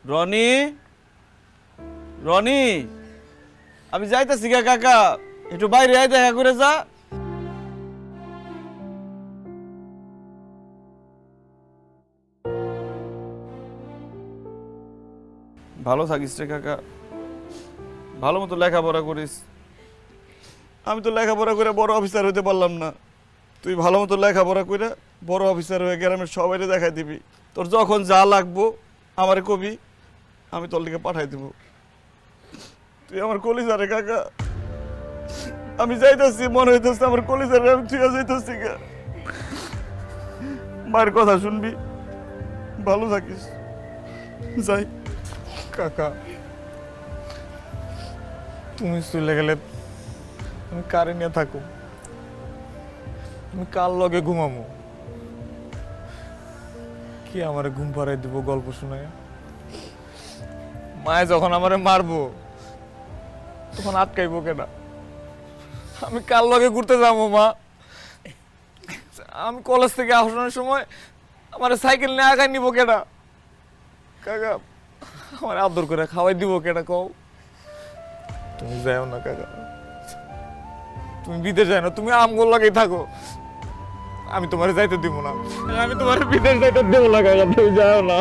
রনি, রনি, আমি যাইতেছি গা কাকা, একটু বাইরে আয়, দেখা করে যা। ভালো থাকিস রে কাকা, ভালো মতো লেখাপড়া করিস। আমি তো লেখাপড়া করে বড় অফিসার হইতে পারলাম না, তুই ভালো মতো লেখাপড়া করে বড় অফিসার হয়ে গ্রামের সবাইকে দেখাই দিবি। তোর যখন যা লাগবো আমারে কবি, আমি তোর লিগে পাঠাই দিব। তুই আমার কলিজারে কাকা, আমি যাইতেছি, মনে হইতেছে আমার কলিজারে আমি তুই যাইতেছি গা। মায়ের কথা শুনবি, ভালো থাকিস, যাই। কাকা, তুমি চলে গেলে আমি কারে নিয়ে থাকো? আমি কার লগে ঘুমামো? কি আমারে ঘুম পাড়াই দিব গল্প শোনায়? মায়ে যখন আমারে মারবো তখন আটকাইবো কেনা? আমি কার লগে ঘুরতে যাবো মা? আমি কলেজ থেকে আসার সময় আমার সাইকেল নিয়ে আগায় নিব কেনা? কাকা, আমার আদর করে খাওয়াই দিব কেনা কও? তুমি যাও না কাকা, তুমি বিদেশ যাই না, তুমি আমগোল লাগেই থাকো, আমি তোমার যাইতে দিব না। আমি তোমার বিদেশ যাইতে দেবো না কাকা, তুমি যাও না।